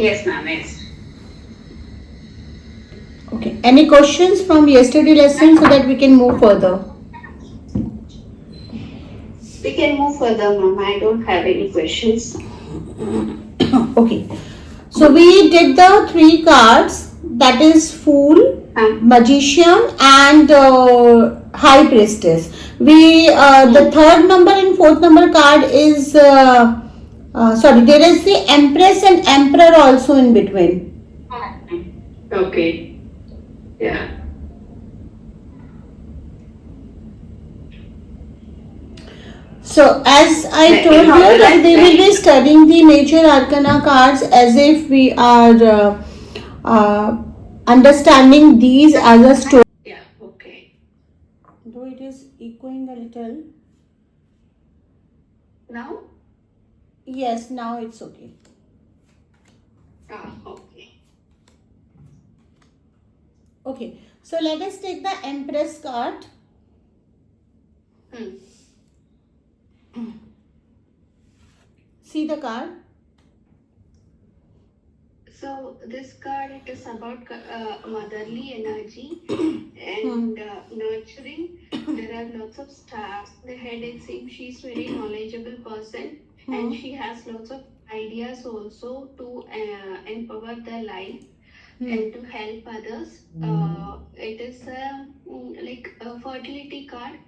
Yes, ma'am. Yes. Okay. Any questions from yesterday lesson so that we can move further? We can move further, ma'am. I don't have any questions. Okay. So we did the three cards, that is Fool, Magician and High Priestess. The third number and fourth number card is sorry, there is the Empress and Emperor also in between. Okay. Yeah. So as I told you that we will be studying the Major Arcana cards as if we are understanding these as a story. Yeah. Okay. Though it is echoing a little. Now? Yes, now it's okay. Okay. Okay, so let us take the Empress card. See the card. So this card, it is about motherly energy and nurturing. There are lots of stars. The head, it seems she's very knowledgeable person and she has lots of ideas also to empower their life and to help others. It is like a fertility card.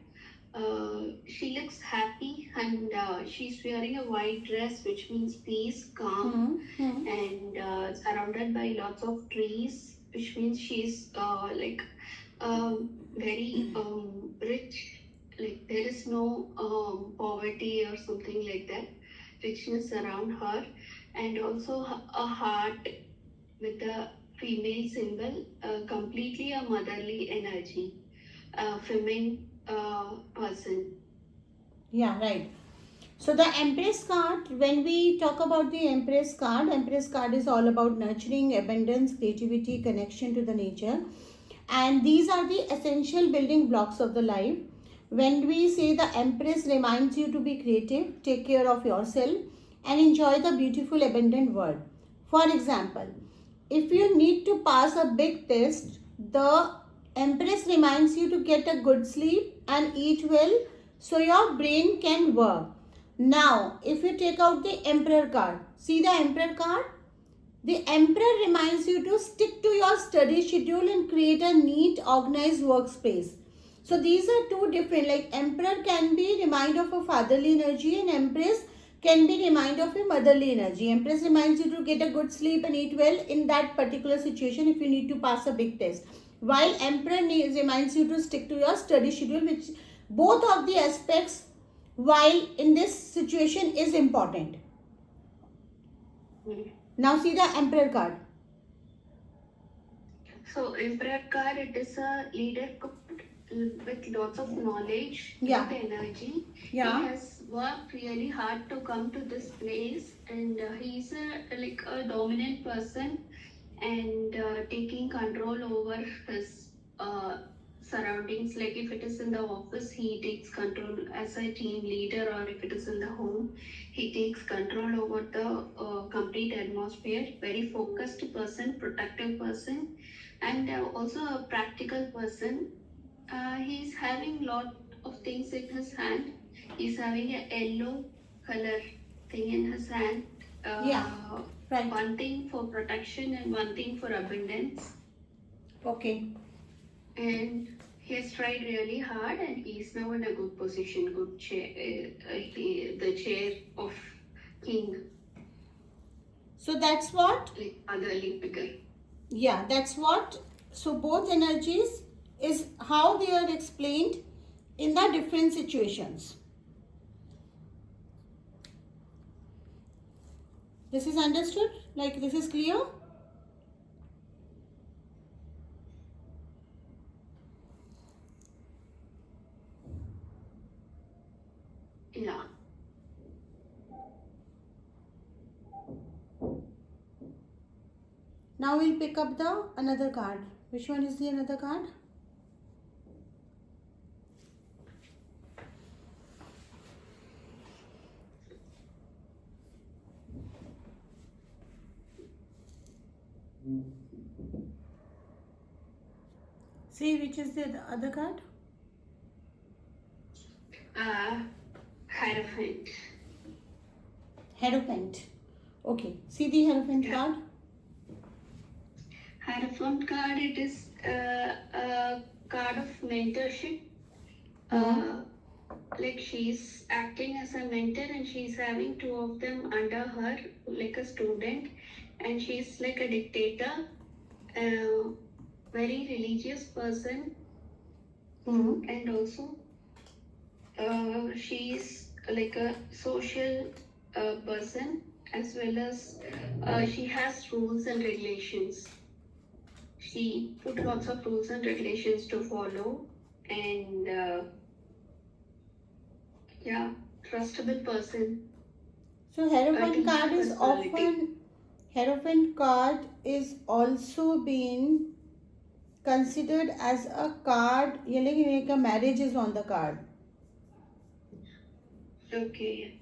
She looks happy and she's wearing a white dress, which means peace, calm, and surrounded by lots of trees, which means she's very rich. Like there is no poverty or something like that. Richness around her, and also a heart with a female symbol, completely a motherly energy, a feminine person. Yeah, right. So the Empress card, when we talk about the Empress card is all about nurturing, abundance, creativity, connection to the nature. And these are the essential building blocks of the life. When we say the Empress reminds you to be creative, take care of yourself, and enjoy the beautiful, abundant world. For example, if you need to pass a big test, the Empress reminds you to get a good sleep and eat well so your brain can work. Now, if you take out the Emperor card, see the Emperor card? The Emperor reminds you to stick to your study schedule and create a neat, organized workspace. So these are two different, like Emperor can be remind of a fatherly energy and Empress can be remind of a motherly energy. Empress reminds you to get a good sleep and eat well in that particular situation if you need to pass a big test. While Emperor reminds you to stick to your study schedule, which both of the aspects while in this situation is important. Now see the Emperor card. So Emperor card, it is a leader card with lots of knowledge, lot energy. Yeah. He has worked really hard to come to this place, and he's a dominant person and taking control over his surroundings. Like if it is in the office, he takes control as a team leader, or if it is in the home, he takes control over the complete atmosphere. Very focused person, protective person, and also a practical person. He's having lot of things in his hand. He's having a yellow color thing in his hand. Right. One thing for protection and one thing for abundance. Okay. And he has tried really hard, and he's now in a good position, good chair, the chair of king. So that's what? Like otherly figure. Yeah, that's what. So both energies is how they are explained in the different situations. This is understood? Like this is clear? Yeah. Now we'll pick up the another card. Which one is the another card? See, which is the other card? Hierophant. Hierophant. Okay. See the Hierophant card? Hierophant card, it is a card of mentorship. Like she's acting as a mentor and she's having two of them under her, like a student, and she's like a dictator, very religious person, and also she's like a social person, as well as she has rules and regulations. She put lots of rules and regulations to follow, and trustable person. So Hierophant card is personality. Hierophant card is also being considered as a card, like a marriage is on the card. Okay.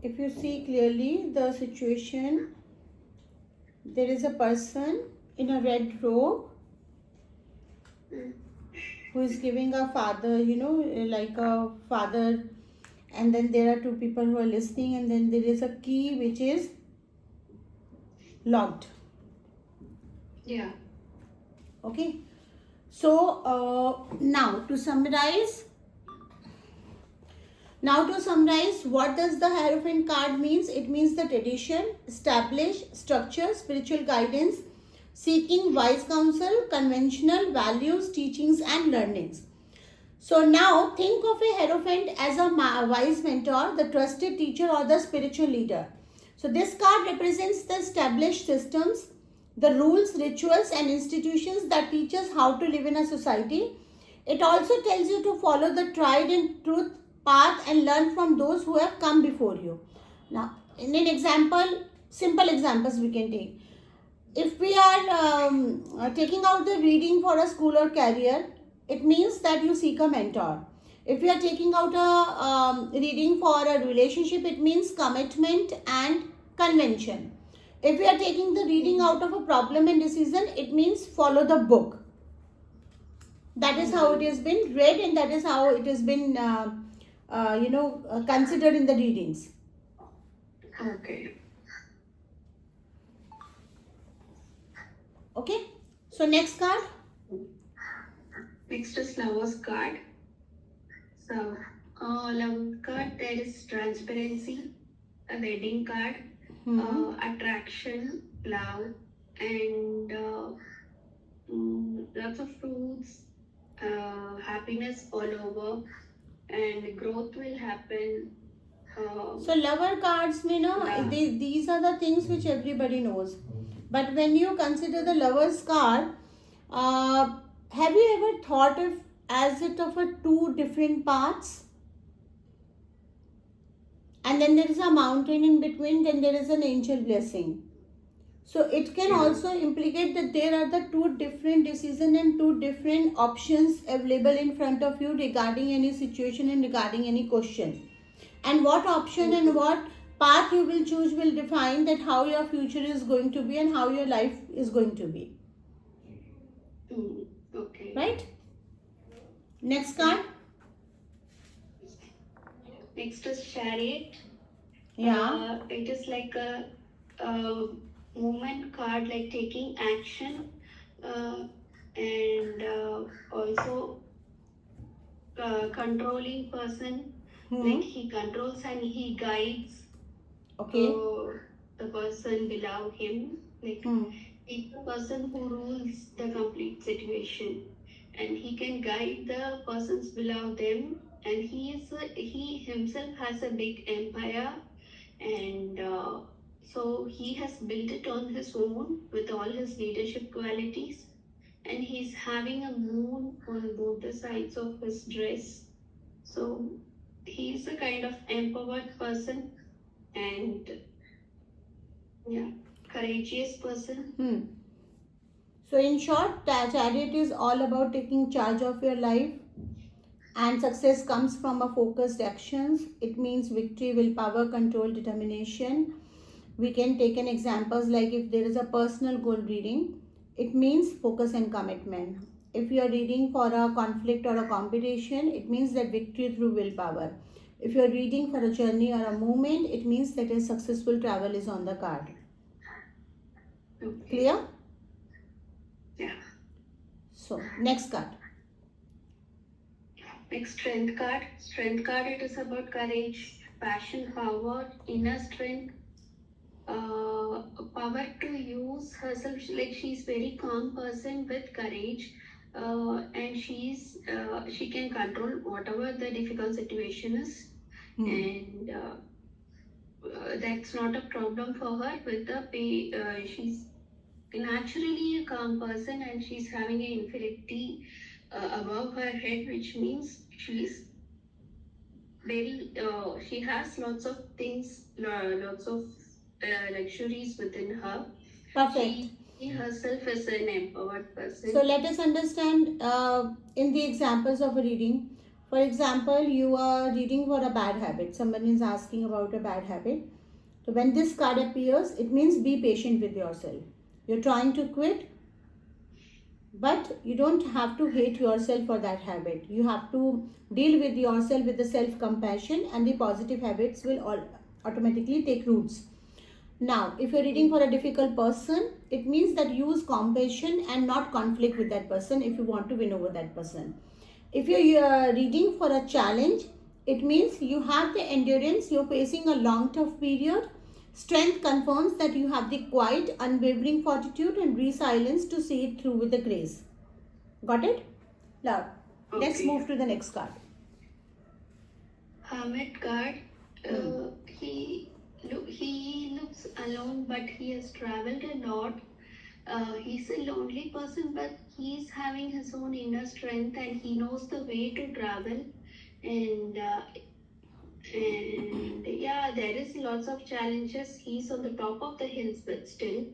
If you see clearly the situation, there is a person in a red robe who is giving a father, like a father, and then there are two people who are listening, and then there is a key which is locked. Yeah. Okay. So now to summarize, what does the Hierophant card means? It means the tradition, established structure, spiritual guidance, seeking wise counsel, conventional values, teachings and learnings. So now think of a Hierophant as a wise mentor, the trusted teacher or the spiritual leader. So this card represents the established systems, the rules, rituals and institutions that teach us how to live in a society. It also tells you to follow the tried and truth path and learn from those who have come before you. Now, in an example, simple examples we can take. If we are taking out the reading for a school or career, it means that you seek a mentor. If we are taking out a reading for a relationship, it means commitment and convention. If we are taking the reading out of a problem and decision, it means follow the book. That is how it has been read, and that is how it has been considered in the readings. Okay. Okay. So next card. Next is Lover's card. So, Lover's card, there is transparency, a wedding card, attraction, love, and lots of fruits, happiness all over, and growth will happen. So lover cards, these are the things which everybody knows. But when you consider the lover's card, have you ever thought of as it of a two different paths? And then there is a mountain in between, then there is an angel blessing. So it can also implicate that there are the two different decisions and two different options available in front of you regarding any situation and regarding any question. And what option and what path you will choose will define that how your future is going to be and how your life is going to be. Okay. Right? Next card. Next is Chariot. Yeah. It is like a movement card, like taking action, and also controlling person. Like he controls and he guides the person below him. Like he's the person who rules the complete situation, and he can guide the persons below them. And he himself has a big empire, and so he has built it on his own with all his leadership qualities. And he's having a moon on both the sides of his dress. So he's a kind of empowered person and courageous person. So in short, Chariot is all about taking charge of your life, and success comes from a focused actions. It means victory, willpower, control, determination. We can take an examples like if there is a personal goal reading, it means focus and commitment. If you are reading for a conflict or a competition, it means that victory through willpower. If you are reading for a journey or a movement, it means that a successful travel is on the card. Okay. Clear? Yeah. So, next card. Next, strength card. Strength card, it is about courage, passion, power, inner strength, power to use herself. Like she's very calm person with courage, and she can control whatever the difficult situation is, and that's not a problem for her. With the pay, she's naturally a calm person, and she's having an infinity above her head, which means she's very she has lots of things, lots of luxuries within her. Perfect. She herself is an empowered person. So let us understand in the examples of a reading. For example, you are reading for a bad habit. Someone is asking about a bad habit. So when this card appears, it means be patient with yourself. You're trying to quit, but you don't have to hate yourself for that habit. You have to deal with yourself with the self-compassion, and the positive habits will all automatically take roots. Now, if you're reading for a difficult person, it means that use compassion and not conflict with that person if you want to win over that person. If you're reading for a challenge, it means you have the endurance, you're facing a long tough period. Strength confirms that you have the quiet, unwavering fortitude and resilience to see it through with the grace. Got it? Now, let's move to the next card. Hermit card. He looks alone, but he has traveled a lot. He's a lonely person, but he's having his own inner strength, and he knows the way to travel. And yeah, there is lots of challenges. He's on the top of the hills, but still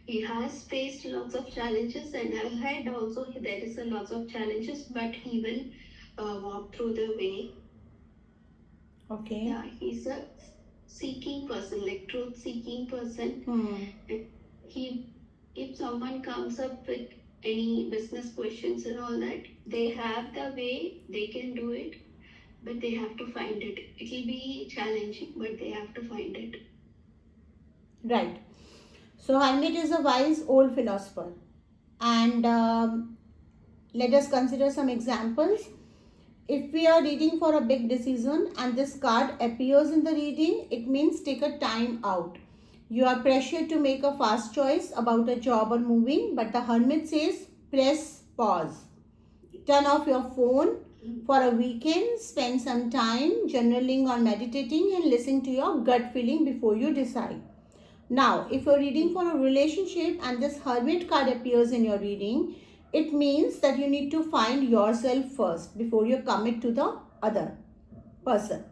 he has faced lots of challenges, and ahead also there is a lots of challenges, but he will walk through the way. Okay. Yeah, he's a seeking person, like truth seeking person. He, if someone comes up with any business questions and all that, they have the way, they can do it, but they have to find it. It will be challenging, but they have to find it. Right. So Hermit is a wise old philosopher, and let us consider some examples. If we are reading for a big decision and this card appears in the reading, it means take a time out. You are pressured to make a fast choice about a job or moving, but the Hermit says press pause. Turn off your phone for a weekend, spend some time journaling or meditating and listen to your gut feeling before you decide. Now, if you're reading for a relationship and this Hermit card appears in your reading, it means that you need to find yourself first before you commit to the other person.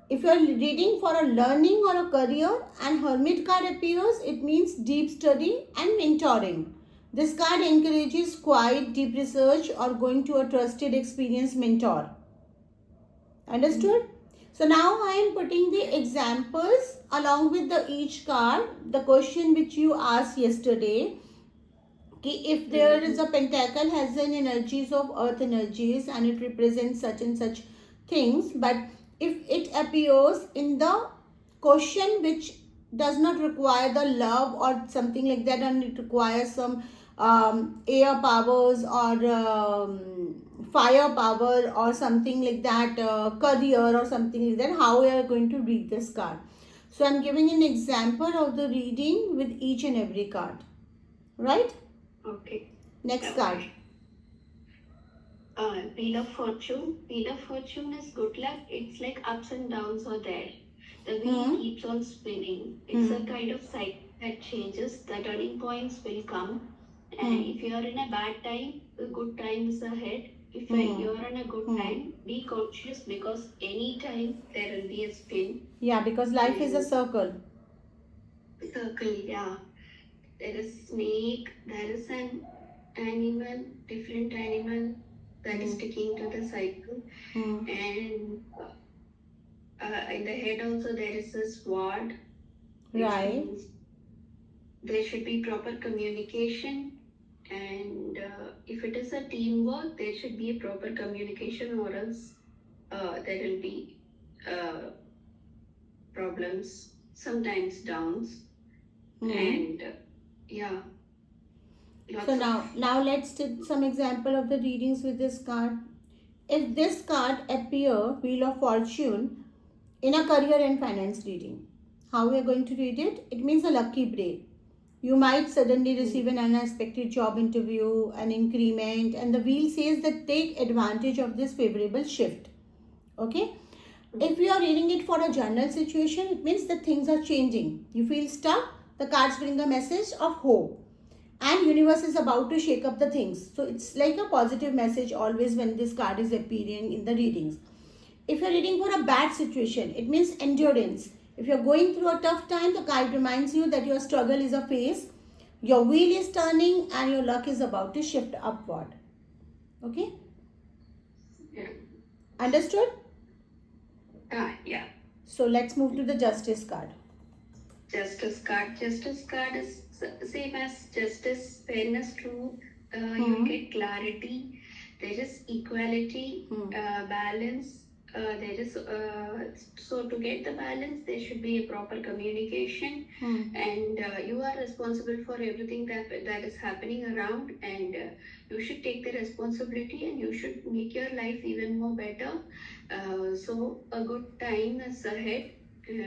If you are reading for a learning or a career and Hermit card appears, it means deep study and mentoring. This card encourages quiet, deep research or going to a trusted, experienced mentor. Understood? So now I am putting the examples along with the each card. The question which you asked yesterday, if there is a pentacle has an energies of earth energies and it represents such and such things, but if it appears in the question which does not require the love or something like that, and it requires some air powers or fire power or something like that, career or something like that, how we are going to read this card. So I'm giving an example of the reading with each and every card, right? Okay. Next card. Wheel of Fortune. Wheel of Fortune is good luck. It's like ups and downs are there. The wheel keeps on spinning. It's a kind of cycle that changes. The turning points will come. And if you are in a bad time, a good time is ahead. If you are in a good time, be conscious because any time there will be a spin. Yeah, because life is a circle. Circle, yeah. There is snake, there is an animal, different animal that is sticking to the cycle. And in the head also there is a sword. which Right. means there should be proper communication, and if it is a teamwork, there should be a proper communication, or else there will be problems, sometimes downs, and yeah, lots So of now let's take some example of the readings with this card. If this card appear Wheel of Fortune in a career and finance reading, how we are going to read it? It means a lucky break. You might suddenly receive an unexpected job interview, an increment, and the wheel says that take advantage of this favorable shift. Okay? If you are reading it for a general situation, it means that things are changing. You feel stuck, the cards bring a message of hope. And universe is about to shake up the things. So it's like a positive message always when this card is appearing in the readings. If you're reading for a bad situation, it means endurance. If you're going through a tough time, the card reminds you that your struggle is a phase, your wheel is turning, and your luck is about to shift upward. Okay? yeah. Understood? Yeah. So let's move to the Justice card. Justice card. Justice card is same as justice, fairness, truth. You get clarity. There is equality, balance. There is so to get the balance, there should be a proper communication, and you are responsible for everything that is happening around, and you should take the responsibility, and you should make your life even more better. So a good time is ahead.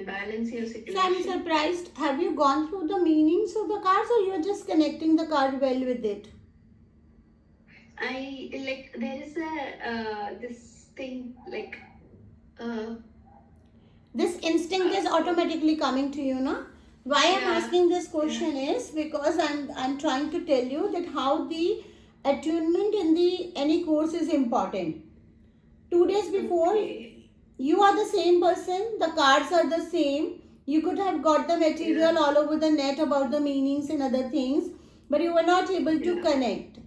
Balance your situation. So I'm surprised. Have you gone through the meanings of the cards, or you're just connecting the card well with it? I like there is a this thing like This instinct is automatically coming to you, no? Why I'm Yeah. asking this question is because I'm trying to tell you that how the attunement in the any course is important. 2 days before, okay. you are the same person, the cards are the same. You could have got the material all over the net about the meanings and other things, but you were not able to connect.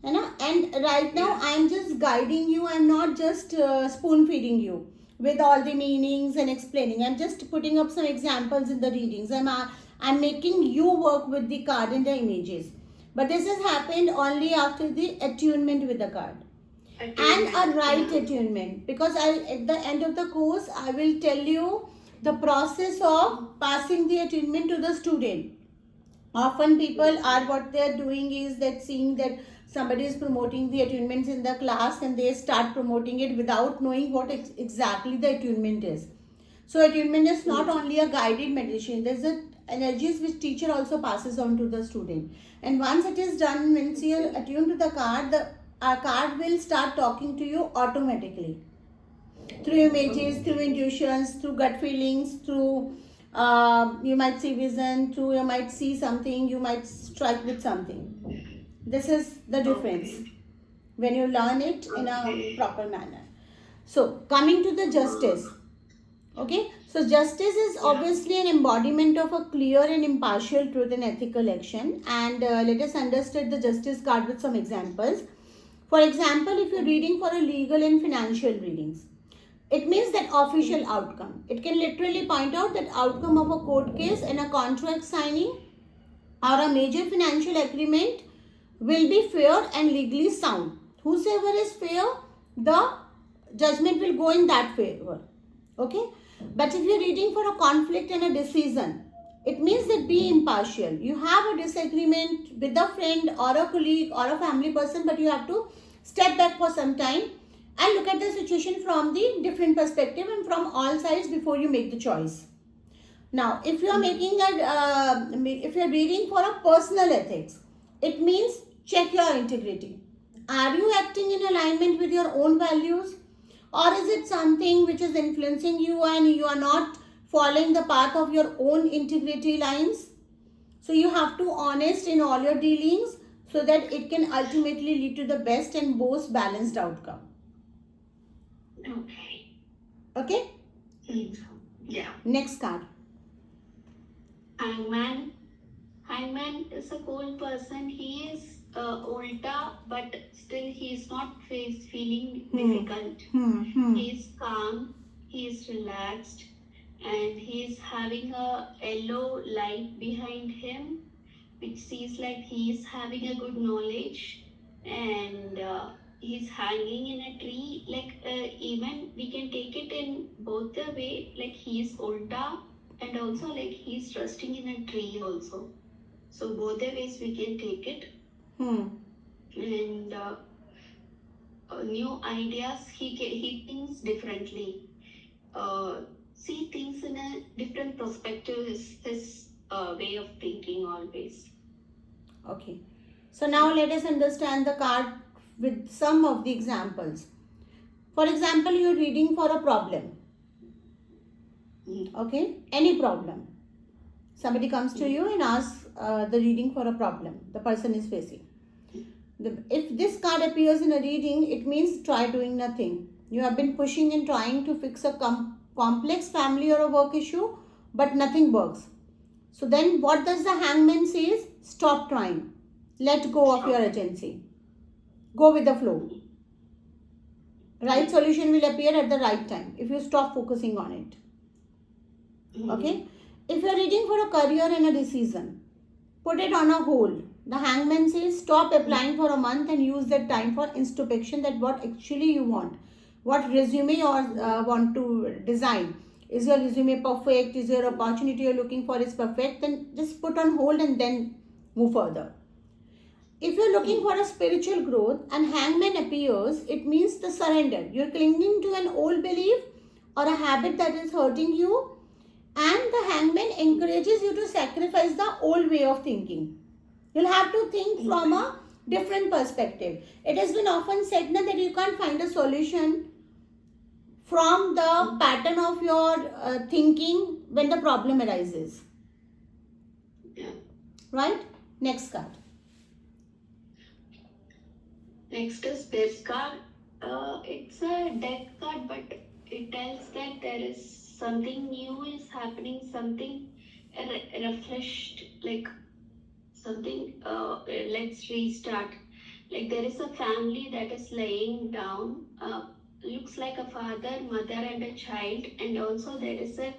You know? And right now, I'm just guiding you. I'm not just spoon feeding you with all the meanings and explaining. I'm just putting up some examples in the readings. I'm making you work with the card and the images. But this has happened only after the attunement with the card. And a right attunement, because at the end of the course I will tell you the process of passing the attunement to the student. Often people are what they are doing is that seeing that somebody is promoting the attunements in the class and they start promoting it without knowing what exactly the attunement is. So attunement is not only a guided meditation. There's a energies which teacher also passes on to the student. And once it is done, once you are attuned to the card will start talking to you automatically through images, through intuitions, through gut feelings, through you might see vision, through you might see something, you might strike with something. This is the difference when you learn it in a proper manner. So coming to the justice. Okay, so justice is obviously an embodiment of a clear and impartial truth and ethical action. And let us understand the justice card with some examples. For example, if you're reading for a legal and financial readings, it means that official outcome. It can literally point out that outcome of a court case and a contract signing or a major financial agreement will be fair and legally sound. Whosoever is fair, the judgment will go in that favor. Okay? But if you're reading for a conflict and a decision, it means that be impartial. You have a disagreement with a friend or a colleague or a family person, but you have to step back for some time and look at the situation from the different perspective and from all sides before you make the choice. Now, if you are if you are reading for a personal ethics, it means check your integrity. Are you acting in alignment with your own values? Or is it something which is influencing you and you are not following the path of your own integrity lines? So you have to honest in all your dealings so that it can ultimately lead to the best and most balanced outcome. Okay. Okay? Yeah. Next card. Hangman. Hangman is a cool person. He is older, but still he is not feeling difficult. He is calm. He is relaxed, and he is having a yellow light behind him, which seems like he is having a good knowledge, and he's hanging in a tree. Like even we can take it in both the way, like he is ulta, and also like he's resting in a tree also. So both the ways we can take it. And new ideas, he thinks differently. See things in a different perspective is his way of thinking always. Okay. So now let us understand the card with some of the examples. For example, you're reading for a problem. Okay? Any problem. Somebody comes to you and asks the reading for a problem the person is facing. If this card appears in a reading, it means try doing nothing. You have been pushing and trying to fix a complex family or a work issue, but nothing works. So then what does the hangman say? Stop trying. Let go of your agency. Go with the flow. Right solution will appear at the right time if you stop focusing on it. Okay? If you are reading for a career and a decision, put it on a hold. The hangman says stop applying for a month and use that time for introspection, that what actually you want. What resume you want to design. Is your resume perfect? Is your opportunity you're looking for is perfect? Then just put on hold and then move further. If you're looking for a spiritual growth and hangman appears, it means the surrender. You're clinging to an old belief or a habit that is hurting you, and the hangman encourages you to sacrifice the old way of thinking. You'll have to think from a different perspective. It has been often said that you can't find a solution from the pattern of your thinking when the problem arises. Yeah. Right? Next card. Next is this card. It's a death card, but it tells that there is something new is happening, something refreshed, like something. Let's restart. Like there is a family that is laying down. Looks like a father, mother, and a child, and also there is a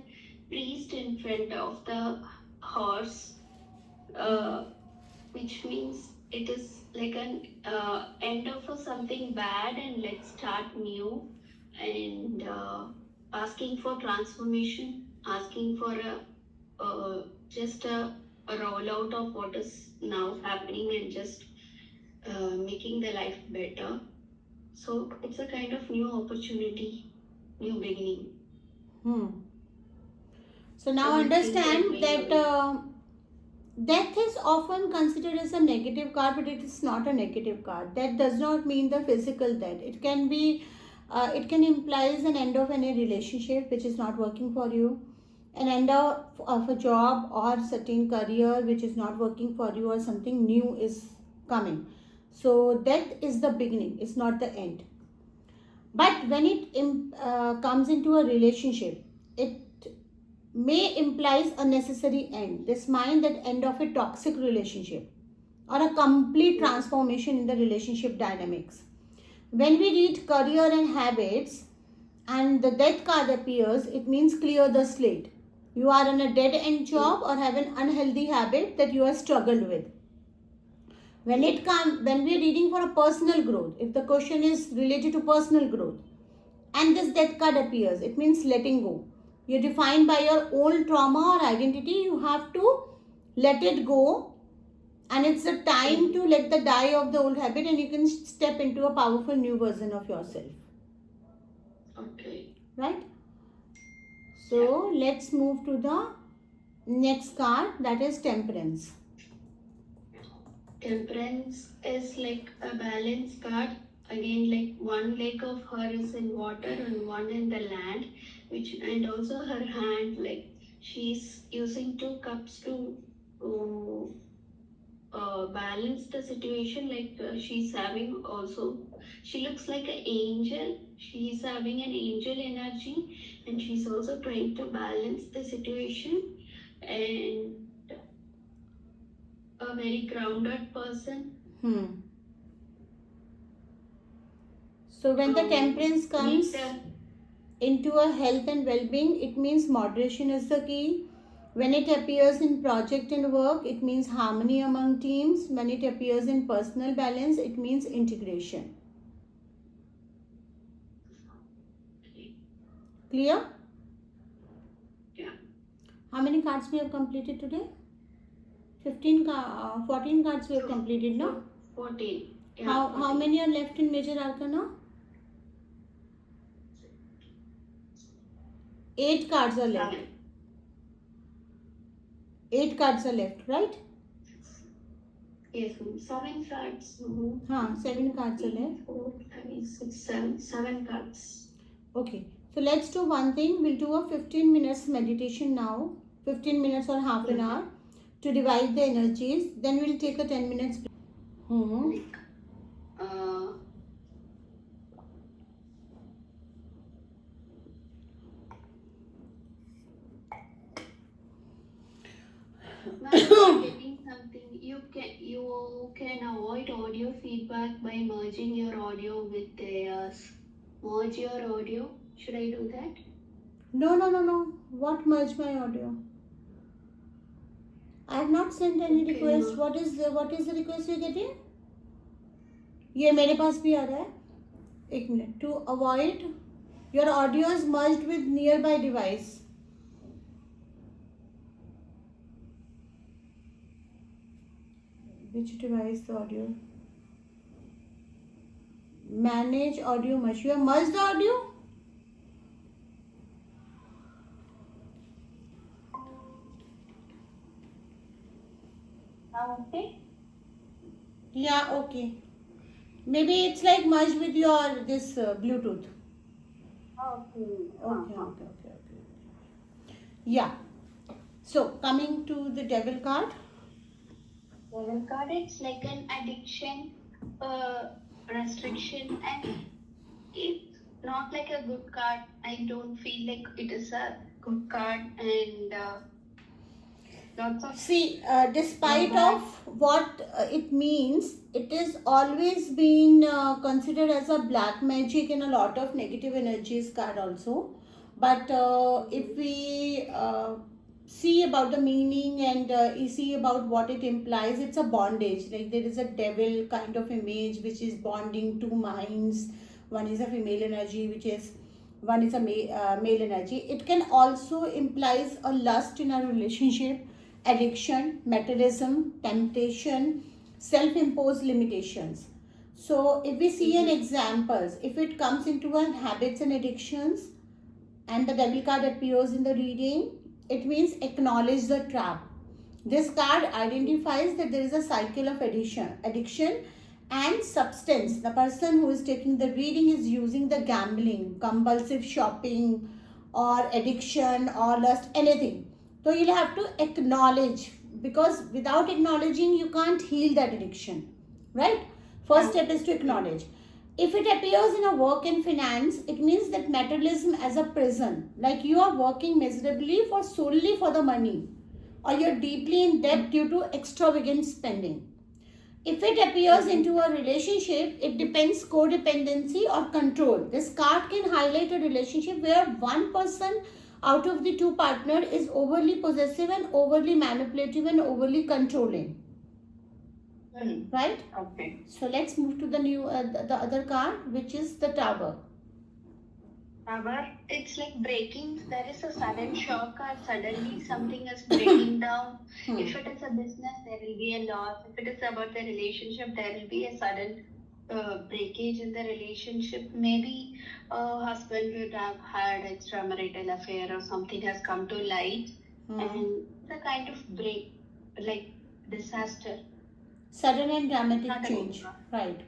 priest in front of the horse, which means it is like an end of something bad, and let's start new, and asking for transformation, asking for a just a rollout of what is now happening, and just making the life better. So it's a kind of new opportunity, new beginning. So now understand that death is often considered as a negative card, but it is not a negative card. That does not mean the physical death. It can be, it can implies an end of any relationship which is not working for you, an end of a job or certain career which is not working for you, or something new is coming. So death is the beginning, it's not the end. But when it comes into a relationship, it may implies a necessary end. This means that end of a toxic relationship or a complete transformation in the relationship dynamics. When we read career and habits and the death card appears, it means clear the slate. You are in a dead end job or have an unhealthy habit that you have struggled with. When we are reading for a personal growth, if the question is related to personal growth and this death card appears, it means letting go. You're defined by your old trauma or identity. You have to let it go, and it's the time to let the die of the old habit, and you can step into a powerful new version of yourself. Okay. Right? So let's move to the next card, that is Temperance. Temperance is like a balance card. Again, like one leg of her is in water and one in the land, and also her hand, like she's using 2 cups to balance the situation. Like she's having also, she looks like an angel. She's having an angel energy, and she's also trying to balance the situation, and a very grounded person. So when the Temperance comes into a health and well-being, it means moderation is the key. When it appears in project and work, it means harmony among teams. When it appears in personal balance, it means integration. Clear? Yeah. How many cards we have completed today? 14 cards we have completed, no? 14. Yeah, How many are left in Major Arcana? 8 cards are left. 8 cards are left, right? Yes, 7 cards. 7 cards are left. 4, 5, 6, 7 cards. Okay, so let's do one thing. We'll do a 15 minutes meditation now. 15 minutes or half an hour to divide the energies. Then we'll take a 10 minutes break. Like, when you're getting something, you can avoid audio feedback by merging your audio with theirs. Merge your audio. Should I do that? No. What merge my audio? I have not sent any request. What is the request you're getting? ये मेरे पास भी आ रहा है. एक minute. To avoid your audio is merged with nearby device. Which device the audio? Manage audio merge. You have merged the audio? Okay. Yeah, okay. Maybe it's like merged with your this Bluetooth. Okay. Yeah. So coming to the Devil card. Devil card, it's like an addiction, restriction, and it's not like a good card. I don't feel like it is a good card, and lots of despite of what it means, it is always been considered as a black magic and a lot of negative energies card also. But if we see about the meaning and see about what it implies, it's a bondage. Like there is a devil kind of image which is bonding two minds. One is a female energy, one is a male energy. It can also implies a lust in a relationship, addiction, materialism, temptation, self-imposed limitations. So if we see an examples, if it comes into an habits and addictions and the devil card appears in the reading, it means acknowledge the trap. This card identifies that there is a cycle of addiction and substance. The person who is taking the reading is using the gambling, compulsive shopping or addiction or lust, anything. So you'll have to acknowledge, because without acknowledging you can't heal that addiction, right? First step is to acknowledge. If it appears in a work and finance, it means that materialism as a prison, like you are working miserably solely for the money, or you're deeply in debt due to extravagant spending. If it appears into a relationship, it depends codependency or control. This card can highlight a relationship where one person out of the two partner is overly possessive and overly manipulative and overly controlling. Right? Okay. So let's move to the new the other card, which is the Tower. Tower, it's like breaking. There is a sudden shock, or suddenly something is breaking down. If it is a business, there will be a loss. If it is about the relationship, there will be a sudden breakage in the relationship. Maybe a husband would have had extramarital affair or something has come to light, and the kind of break, like disaster. Sudden and dramatic change. Right.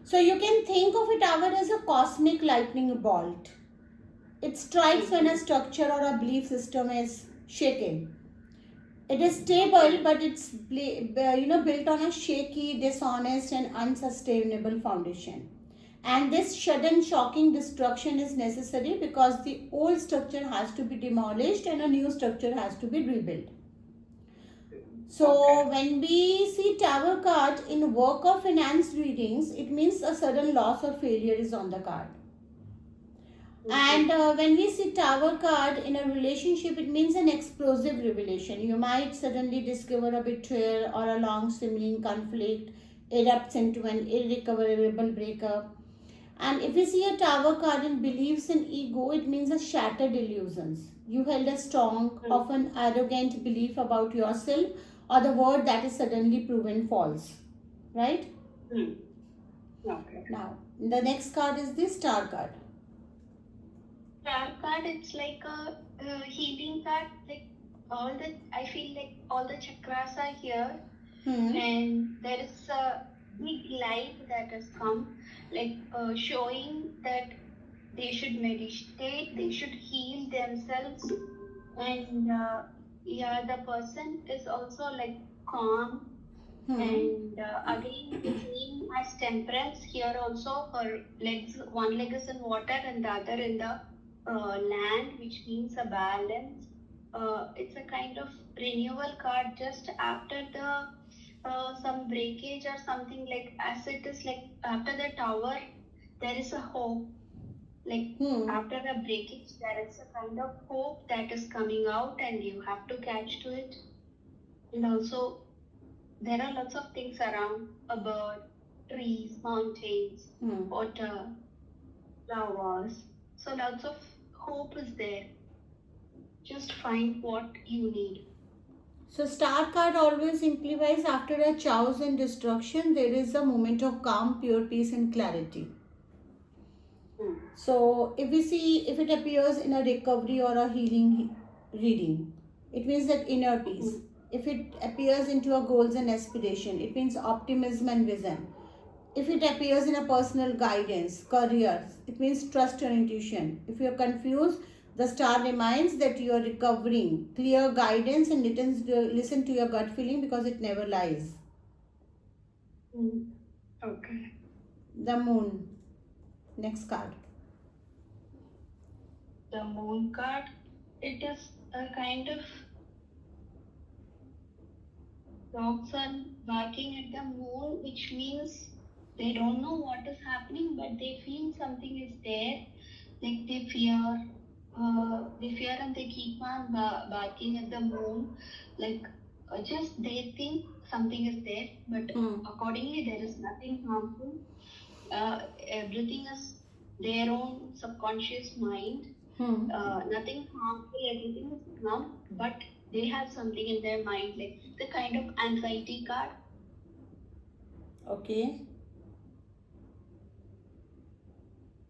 So you can think of a tower as a cosmic lightning bolt. It strikes when a structure or a belief system is shaken. It is stable, but it's built on a shaky, dishonest, and unsustainable foundation. And this sudden, shocking destruction is necessary because the old structure has to be demolished and a new structure has to be rebuilt. So when we see Tower card in work or finance readings, it means a sudden loss or failure is on the card. Okay. And when we see Tower card in a relationship, it means an explosive revelation. You might suddenly discover a betrayal or a long simmering conflict erupts into an irrecoverable breakup. And if we see a Tower card in beliefs and ego, it means a shattered illusions. You held a strong, Hmm. often arrogant belief about yourself or the word that is suddenly proven false. Right? Hmm. Okay. Now, the next card is the Star card. Star card, it's like a healing card. Like I feel like all the chakras are here, and there is a big light that has come, like showing that they should meditate, they should heal themselves, and yeah, the person is also like calm. And again, the same as Temperance here also, her legs, one leg is in water and the other in the land, which means a balance. It's a kind of renewal card just after the some breakage or something, like as it is like after the tower, there is a hope. Like after a breakage, there is a kind of hope that is coming out, and you have to catch to it. And also, there are lots of things around: a bird, trees, mountains, water, flowers. So lots of hope is there. Just find what you need. So Star card always implies after a chaos and destruction, there is a moment of calm, pure peace and clarity. So if we see, if it appears in a recovery or a healing reading, it means that inner peace. If it appears into a goals and aspiration, it means optimism and vision. If it appears in a personal guidance, career, it means trust your intuition. If you are confused, the star reminds that you are recovering, clear guidance, and listen to your gut feeling because it never lies. Okay. The moon. Next card. The moon card, it is a kind of dogs are barking at the moon, which means they don't know what is happening, but they feel something is there. Like they fear and they keep on barking at the moon. Like just they think something is there, but accordingly there is nothing harmful. Everything is their own subconscious mind. Nothing harmful, everything is calm, but they have something in their mind, like the kind of anxiety card. Okay.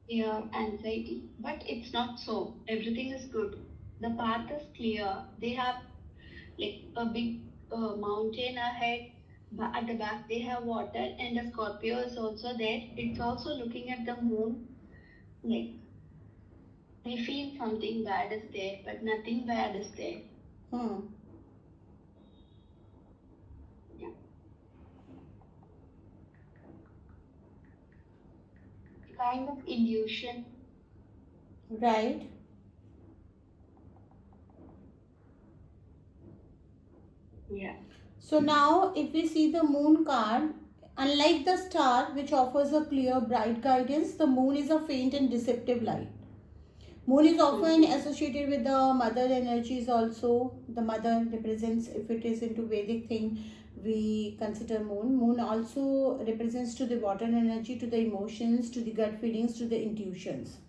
Yeah, anxiety, but it's not so. Everything is good. The path is clear. They have like a big mountain ahead. But at the back, they have water, and the Scorpio is also there. It's also looking at the moon. Like they feel something bad is there, but nothing bad is there. Yeah. Kind of illusion. Right. Yeah. So now if we see the moon card, unlike the star which offers a clear bright guidance, the moon is a faint and deceptive light. Moon is often associated with the mother energies also. The mother represents, if it is into Vedic thing, we consider moon. Moon also represents to the water energy, to the emotions, to the gut feelings, to the intuitions.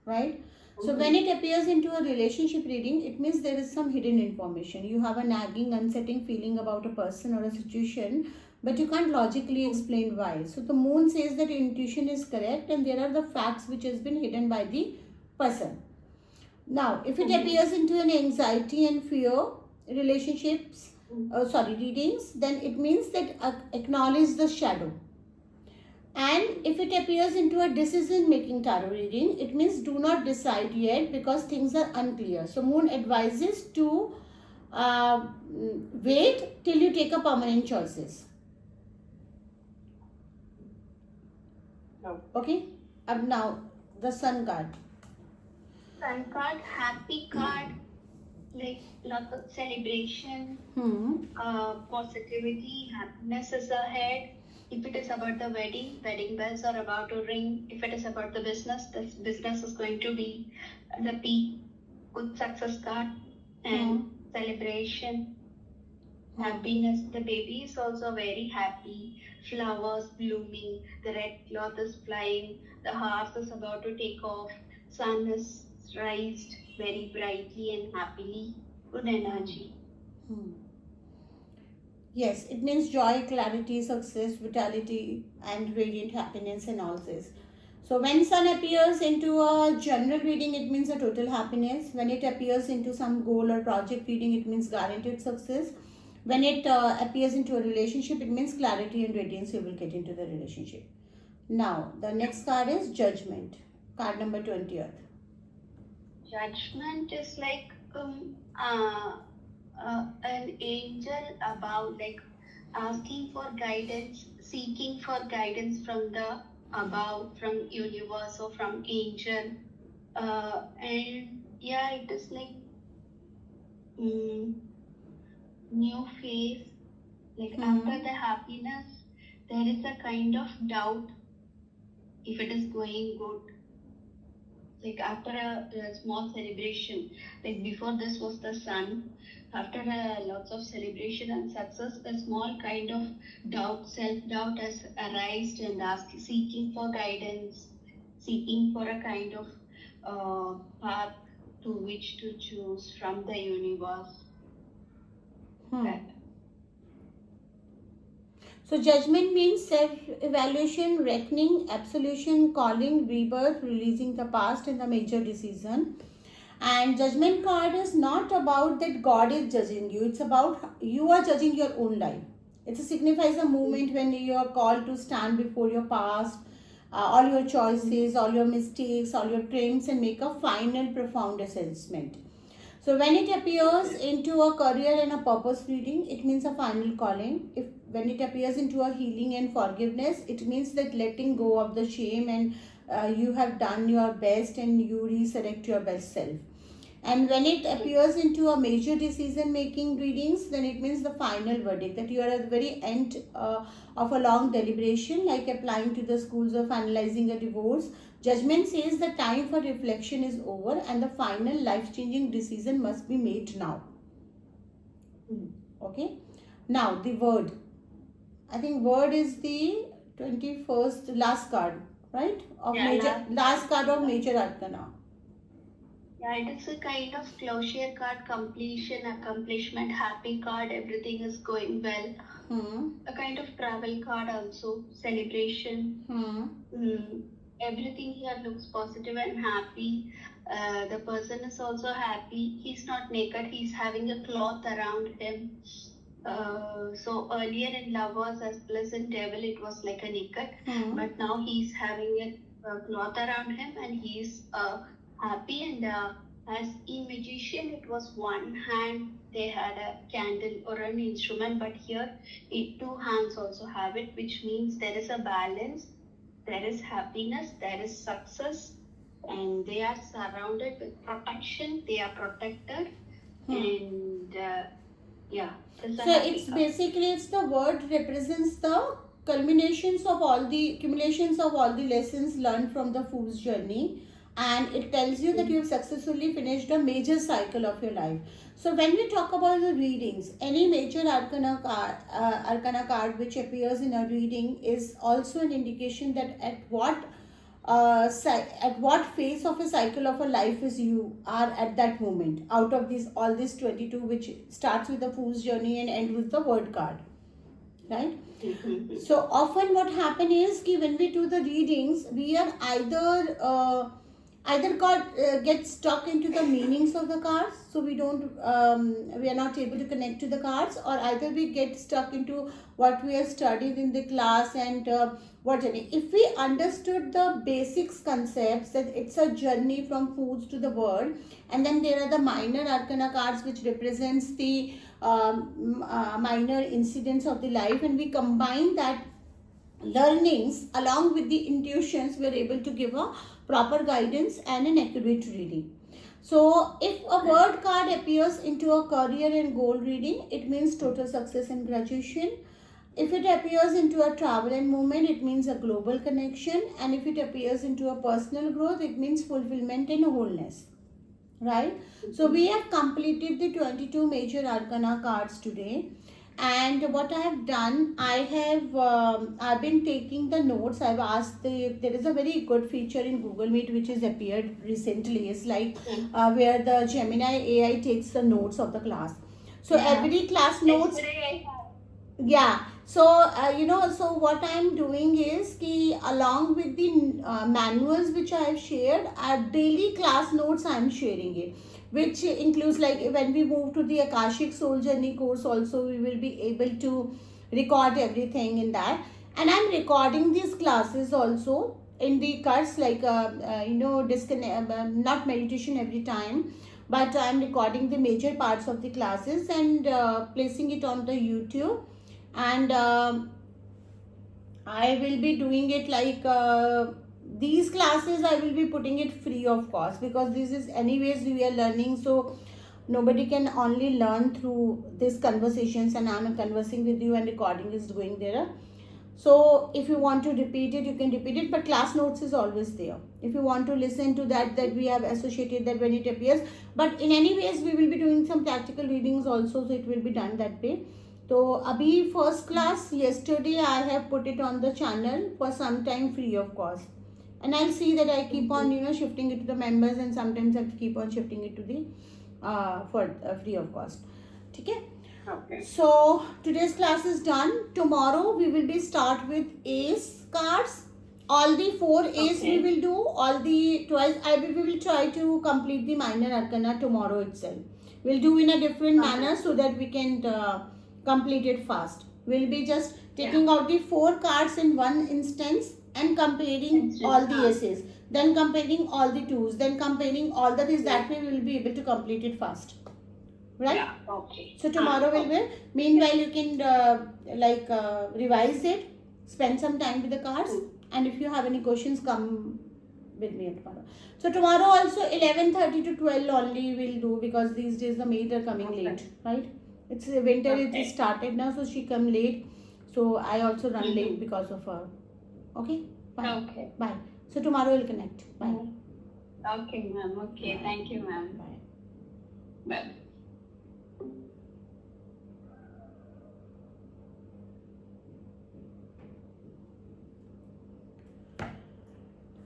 Right? So when it appears into a relationship reading, it means there is some hidden information. You have a nagging, unsettling feeling about a person or a situation, but you can't logically explain why. So the moon says that intuition is correct and there are the facts which has been hidden by the person. Now, if it appears into an anxiety and fear relationships, readings, then it means that acknowledge the shadow. And if it appears into a decision making tarot reading, it means do not decide yet because things are unclear. So moon advises to wait till you take a permanent choices. Okay. Now the sun card. Sun card, happy card, like lots of celebration, positivity, happiness is ahead. If it is about the wedding bells are about to ring. If it is about the business, this business is going to be the peak, good success card, and celebration, happiness. The baby is also very happy. Flowers blooming, the red cloth is flying, the horse is about to take off, sun is raised very brightly and happily. Good energy. Yes, it means joy, clarity, success, vitality, and radiant happiness, and all this. So, when sun appears into a general reading, it means a total happiness. When it appears into some goal or project reading, it means guaranteed success. When it appears into a relationship, it means clarity and radiance you will get into the relationship. Now, the next card is Judgment, card number 20th. Judgment is like an angel about like asking for guidance, seeking for guidance from the above, from universe or from angel. And yeah, it is like new phase. Like after the happiness, there is a kind of doubt if it is going good. Like after a small celebration, like before this was the sun, after lots of celebration and success, a small kind of doubt, self-doubt has arisen and seeking for guidance, seeking for a kind of path to which to choose from the universe. That. So, judgment means self evaluation, reckoning, absolution, calling, rebirth, releasing the past, and the major decision. And judgment card is not about that God is judging you, it's about you are judging your own life. It signifies a moment when you are called to stand before your past, all your choices, all your mistakes, all your triumphs, and make a final profound assessment. So when it appears into a career and a purpose reading, it means a final calling. If when it appears into a healing and forgiveness, it means that letting go of the shame and you have done your best and you resurrect your best self. And when it appears into a major decision making readings, then it means the final verdict, that you are at the very end of a long deliberation, like applying to the schools or finalizing a divorce. Judgment says the time for reflection is over and the final life changing decision must be made now. Okay. Now the word. I think word is the 21st last card, right? Of Yeah, major last card of Major Arcana. Yeah, it is a kind of closure card, completion, accomplishment, happy card, everything is going well. A kind of travel card also, celebration. Everything here looks positive and happy. The person is also happy. He's not naked, he's having a cloth around him. So earlier in lovers as pleasant devil, it was like a naked, but now he's having a cloth around him and he's happy. And as in magician, it was one hand they had a candle or an instrument, but here two hands also have it, which means there is a balance, there is happiness, there is success, and they are surrounded with protection, they are protected. And yeah, so it's basically, it's the word represents the culminations of all the accumulations of all the lessons learned from the fool's journey, and it tells you that you have successfully finished a major cycle of your life. So when we talk about the readings, any major arcana card which appears in a reading is also an indication that at what phase of a cycle of a life is you are at that moment, out of these all these 22, which starts with the fool's journey and end with the word card, right? So often what happen is ki when we do the readings, we are either get stuck into the meanings of the cards, so we are not able to connect to the cards, or either we get stuck into what we have studied in the class and if we understood the basics concepts, that it's a journey from foods to the world, and then there are the minor arcana cards which represents the minor incidents of the life, and we combine that learnings along with the intuitions, we are able to give a proper guidance and an accurate reading. So if a word card appears into a career and goal reading, it means total success and graduation. If it appears into a travel and movement, it means a global connection. And if it appears into a personal growth, it means fulfillment and wholeness. Right? So we have completed the 22 major arcana cards today. And what I have done, I've been taking the notes. I've asked there is a very good feature in Google Meet which has appeared recently. It's like where the Gemini AI takes the notes of the class. So every class notes. Yesterday Yeah. So so what I'm doing is ki along with the manuals which I have shared, daily class notes I'm sharing it, which includes like when we move to the Akashic Soul Journey course also we will be able to record everything in that, and I'm recording these classes also in the cards like disconnect not meditation every time, but I'm recording the major parts of the classes and placing it on the YouTube. And I will be doing it like these classes I will be putting it free of cost, because this is anyways we are learning, so nobody can only learn through these conversations, and I'm conversing with you and recording is going there. So if you want to repeat it, you can repeat it, but class notes is always there. If you want to listen to that we have associated that when it appears. But in any ways, we will be doing some practical readings also, so it will be done that way. So abhi first class yesterday I have put it on the channel for some time free of cost. And I'll see that I keep on shifting it to the members, and sometimes I keep on shifting it to the for free of cost. Okay. Okay. So today's class is done. Tomorrow we will be start with ace cards. All the 4 ace we will do. All the twice we will try to complete the minor arcana tomorrow itself. We'll do in a different manner so that we can complete it fast. We'll be just taking out the 4 cards in one instance and comparing all the aces. Then comparing all the 2s. Then comparing all that is that way we will be able to complete it fast. Right? Yeah, okay. So tomorrow will be. Meanwhile, you can revise it, spend some time with the cards, and if you have any questions, come with me tomorrow. So tomorrow also 11:30 to 12 only we'll do, because these days the maid are coming late, right? It's winter. It is started now, so she come late. So I also run late because of her. Okay. Bye. Okay. Bye. So tomorrow we'll connect. Bye. Okay, ma'am. Okay. Bye. Thank you, ma'am. Bye. Bye.